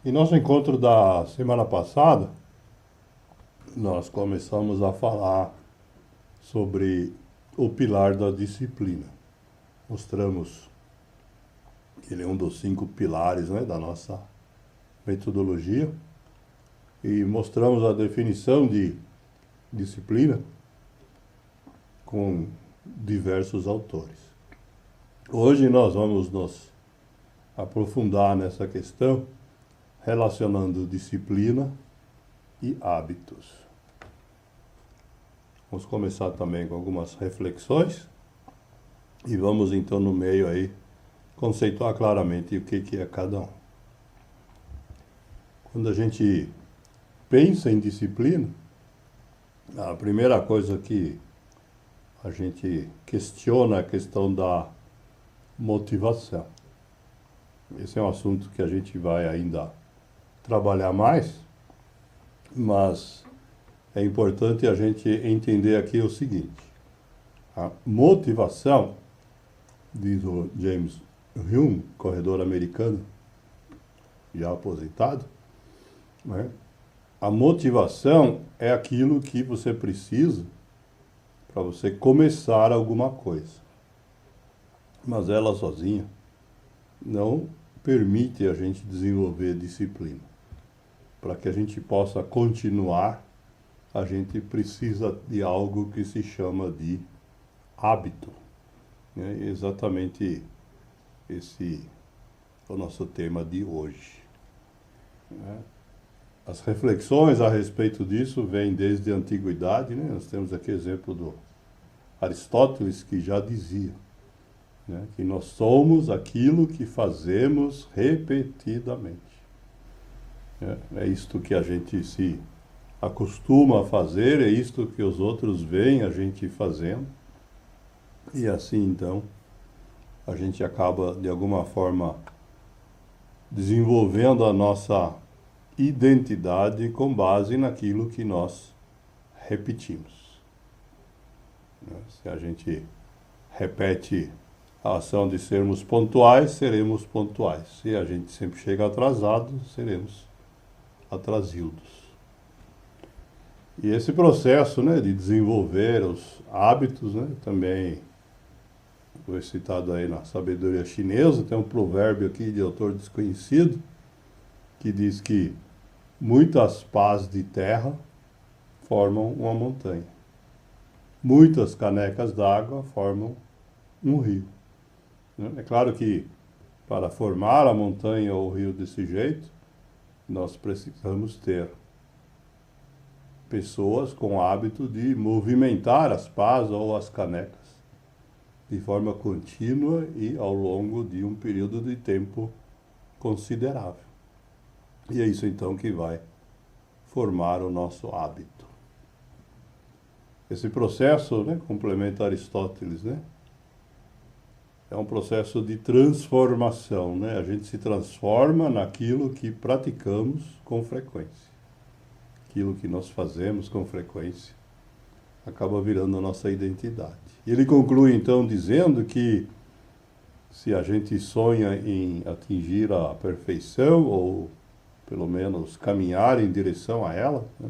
Em nosso encontro da semana passada, nós começamos a falar sobre o pilar da disciplina. Mostramos que ele é um dos 5 pilares, né, da nossa metodologia e mostramos a definição de disciplina com diversos autores. Hoje nós vamos nos aprofundar nessa questão relacionando disciplina e hábitos. Vamos começar também com algumas reflexões e vamos então no meio aí conceituar claramente o que é cada um. Quando a gente pensa em disciplina, a primeira coisa que a gente questiona é a questão da motivação. Esse é um assunto que a gente vai ainda trabalhar mais, mas é importante a gente entender aqui o seguinte: a motivação, diz o James Hume, corredor americano, já aposentado, né? A motivação é aquilo que você precisa para você começar alguma coisa, mas ela sozinha não permite a gente desenvolver disciplina. Para que a gente possa continuar, a gente precisa de algo que se chama de hábito. Né? Exatamente esse é o nosso tema de hoje. Né? As reflexões a respeito disso vêm desde a antiguidade. Né? Nós temos aqui o exemplo do Aristóteles, que já dizia, né, que nós somos aquilo que fazemos repetidamente. É isto que a gente se acostuma a fazer, é isto que os outros veem a gente fazendo. E assim, então, a gente acaba, de alguma forma, desenvolvendo a nossa identidade com base naquilo que nós repetimos. Se a gente repete a ação de sermos pontuais, seremos pontuais. Se a gente sempre chega atrasado, seremos atrasildos. E esse processo, né, de desenvolver os hábitos, né, também foi citado aí na sabedoria chinesa. Tem um provérbio aqui de autor desconhecido que diz que muitas pás de terra formam uma montanha. Muitas canecas d'água formam um rio. É claro que para formar a montanha ou o rio desse jeito, nós precisamos ter pessoas com o hábito de movimentar as pás ou as canecas de forma contínua e ao longo de um período de tempo considerável. E é isso então que vai formar o nosso hábito. Esse processo, né, complementa Aristóteles, né? É um processo de transformação, né? A gente se transforma naquilo que praticamos com frequência. Aquilo que nós fazemos com frequência acaba virando a nossa identidade. E ele conclui então dizendo que se a gente sonha em atingir a perfeição, ou pelo menos caminhar em direção a ela, né,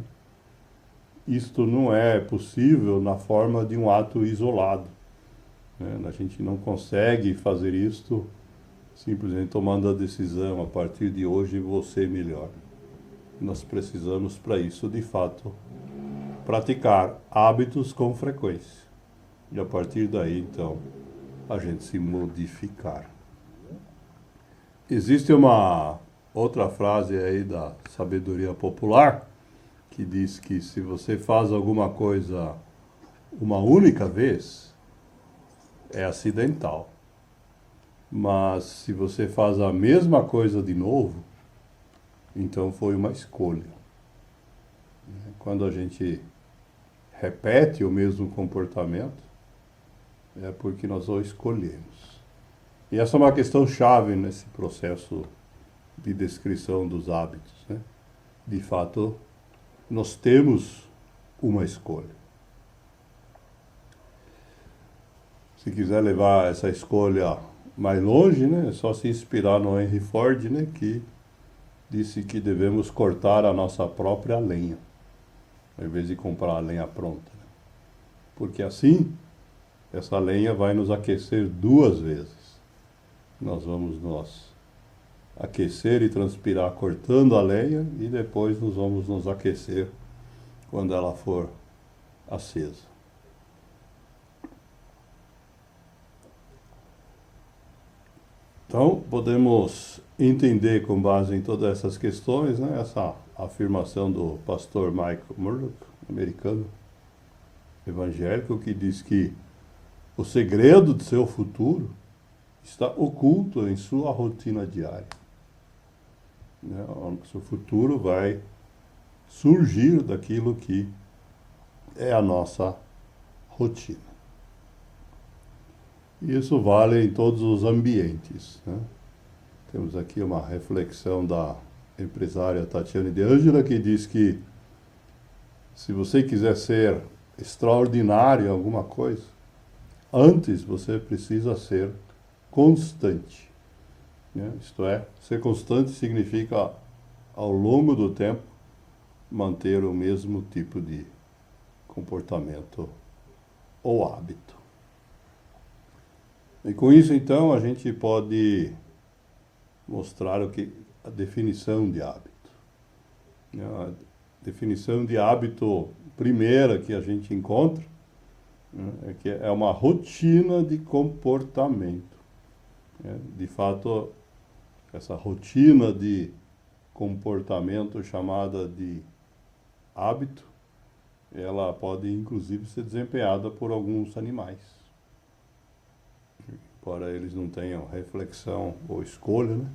isto não é possível na forma de um ato isolado. A gente não consegue fazer isto simplesmente tomando a decisão: a partir de hoje você melhor. Nós precisamos, para isso, de fato, praticar hábitos com frequência. E a partir daí, então, a gente se modificar. Existe uma outra frase aí da sabedoria popular que diz que se você faz alguma coisa uma única vez, é acidental. Mas se você faz a mesma coisa de novo, então foi uma escolha. Quando a gente repete o mesmo comportamento, é porque nós o escolhemos. E essa é uma questão chave nesse processo de descrição dos hábitos, né? De fato, nós temos uma escolha. Se quiser levar essa escolha mais longe, né, é só se inspirar no Henry Ford, né, que disse que devemos cortar a nossa própria lenha, ao invés de comprar a lenha pronta, né? Porque assim, essa lenha vai nos aquecer duas vezes. Nós vamos nos aquecer e transpirar cortando a lenha e depois nós vamos nos aquecer quando ela for acesa. Então, podemos entender com base em todas essas questões, né, essa afirmação do pastor Michael Murdock, americano, evangélico, que diz que o segredo de seu futuro está oculto em sua rotina diária. Né? O seu futuro vai surgir daquilo que é a nossa rotina. E isso vale em todos os ambientes, né? Temos aqui uma reflexão da empresária Tatiane de Ângela, que diz que se você quiser ser extraordinário em alguma coisa, antes você precisa ser constante, né? Isto é, ser constante significa, ao longo do tempo, manter o mesmo tipo de comportamento ou hábito. E com isso, então, a gente pode mostrar a definição de hábito. A definição de hábito primeira que a gente encontra, né, é que é uma rotina de comportamento. De fato, essa rotina de comportamento chamada de hábito, ela pode inclusive ser desempenhada por alguns animais. Embora eles não tenham reflexão ou escolha, né?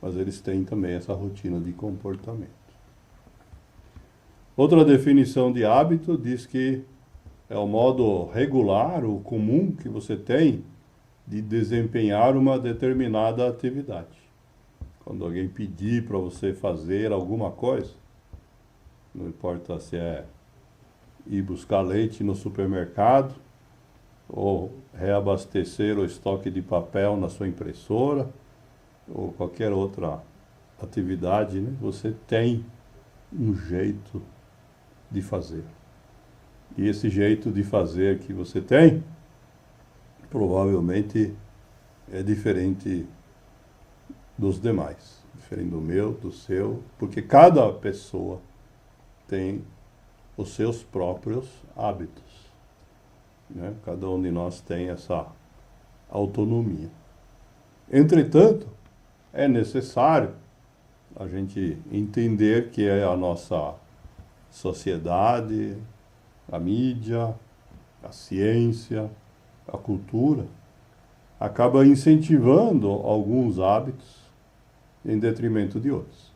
Mas eles têm também essa rotina de comportamento. Outra definição de hábito diz que é o modo regular ou comum que você tem de desempenhar uma determinada atividade. Quando alguém pedir para você fazer alguma coisa, não importa se é ir buscar leite no supermercado, ou reabastecer o estoque de papel na sua impressora, ou qualquer outra atividade, né? Você tem um jeito de fazer. E esse jeito de fazer que você tem, provavelmente é diferente dos demais. Diferente do meu, do seu, porque cada pessoa tem os seus próprios hábitos. Né? Cada um de nós tem essa autonomia. Entretanto, é necessário a gente entender que a nossa sociedade, a mídia, a ciência, a cultura, acaba incentivando alguns hábitos em detrimento de outros.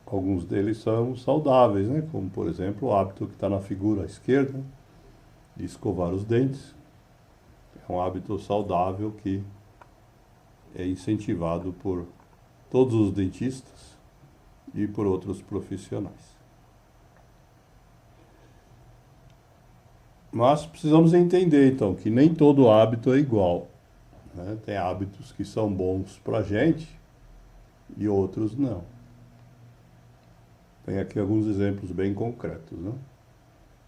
Alguns deles são saudáveis, né? Como, por exemplo, o hábito que está na figura à esquerda, de escovar os dentes. É um hábito saudável que é incentivado por todos os dentistas e por outros profissionais. Mas precisamos entender, então, que nem todo hábito é igual, né? Tem hábitos que são bons para a gente e outros não. Tem aqui alguns exemplos bem concretos, né?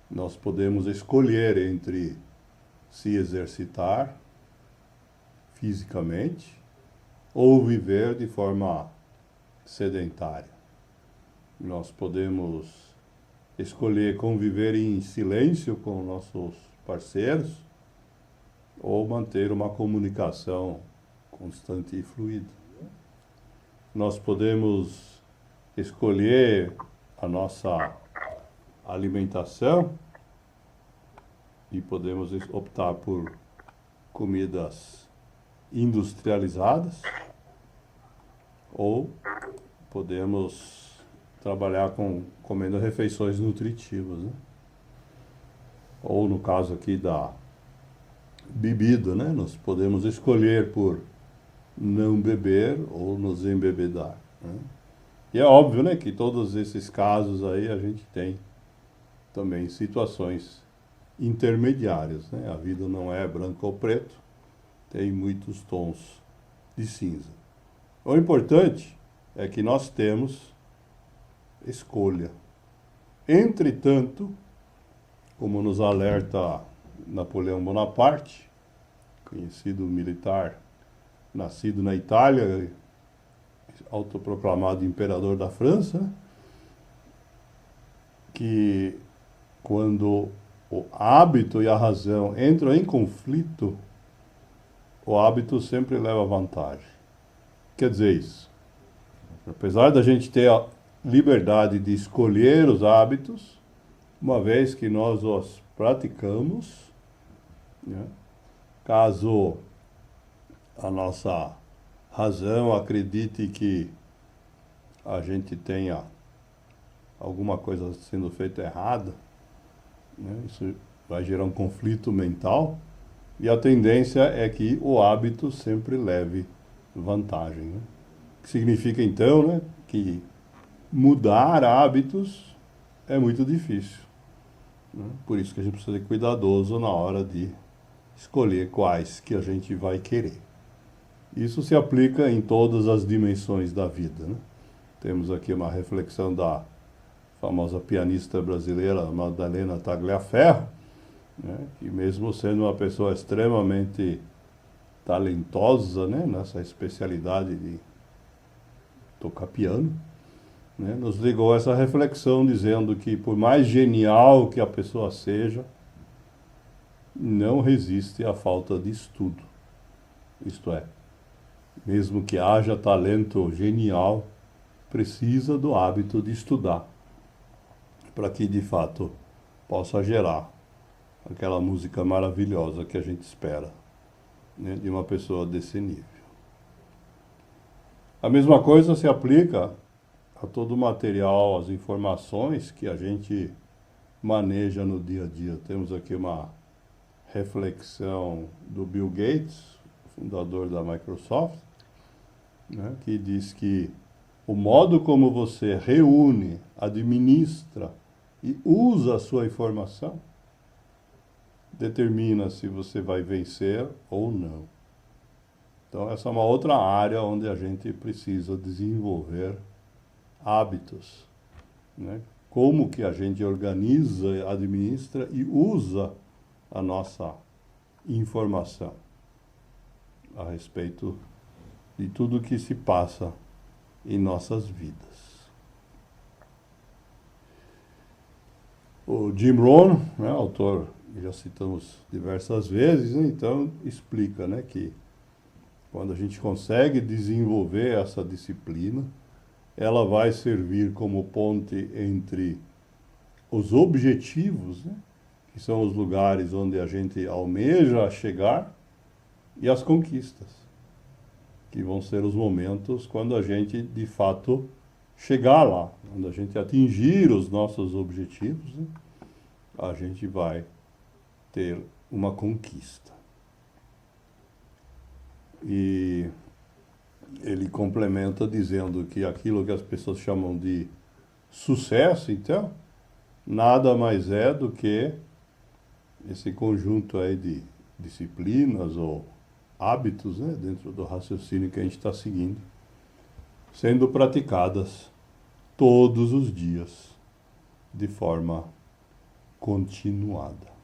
Nós podemos escolher entre se exercitar fisicamente ou viver de forma sedentária. Nós podemos escolher conviver em silêncio com nossos parceiros ou manter uma comunicação constante e fluida. Nós podemos escolher a nossa alimentação e podemos optar por comidas industrializadas ou podemos trabalhar comendo refeições nutritivas, né? Ou no caso aqui da bebida, né? Nós podemos escolher por não beber ou nos embebedar, né? E é óbvio, né, que todos esses casos aí a gente tem também situações intermediárias, né? A vida não é branco ou preto, tem muitos tons de cinza. O importante é que nós temos escolha. Entretanto, como nos alerta Napoleão Bonaparte, conhecido militar, nascido na Itália, autoproclamado imperador da França, que quando o hábito e a razão entram em conflito, o hábito sempre leva vantagem. Quer dizer isso, apesar da gente ter a liberdade de escolher os hábitos, uma vez que nós os praticamos, né, caso a nossa razão acredite que a gente tenha alguma coisa sendo feita errada, né, isso vai gerar um conflito mental, e a tendência é que o hábito sempre leve vantagem. Né? O que significa então, né, que mudar hábitos é muito difícil. Né? Por isso que a gente precisa ser cuidadoso na hora de escolher quais que a gente vai querer. Isso se aplica em todas as dimensões da vida. Né? Temos aqui uma reflexão da famosa pianista brasileira Madalena Tagliaferro, né? Que mesmo sendo uma pessoa extremamente talentosa, né, nessa especialidade de tocar piano, né, nos ligou essa reflexão dizendo que por mais genial que a pessoa seja, não resiste à falta de estudo. Isto é, mesmo que haja talento genial, precisa do hábito de estudar, para que de fato possa gerar aquela música maravilhosa que a gente espera, né, de uma pessoa desse nível. A mesma coisa se aplica a todo o material, as informações que a gente maneja no dia a dia. Temos aqui uma reflexão do Bill Gates, fundador da Microsoft, né, que diz que o modo como você reúne, administra e usa a sua informação determina se você vai vencer ou não. Então, essa é uma outra área onde a gente precisa desenvolver hábitos, né? Como que a gente organiza, administra e usa a nossa informação a respeito de tudo que se passa em nossas vidas. O Jim Rohn, né, autor que já citamos diversas vezes, né, então explica, né, que quando a gente consegue desenvolver essa disciplina, ela vai servir como ponte entre os objetivos, né, que são os lugares onde a gente almeja chegar, e as conquistas, que vão ser os momentos quando a gente, de fato, chegar lá, quando a gente atingir os nossos objetivos, né, a gente vai ter uma conquista. E ele complementa dizendo que aquilo que as pessoas chamam de sucesso, então, nada mais é do que esse conjunto aí de disciplinas ou hábitos, né, dentro do raciocínio que a gente está seguindo, sendo praticadas todos os dias de forma continuada.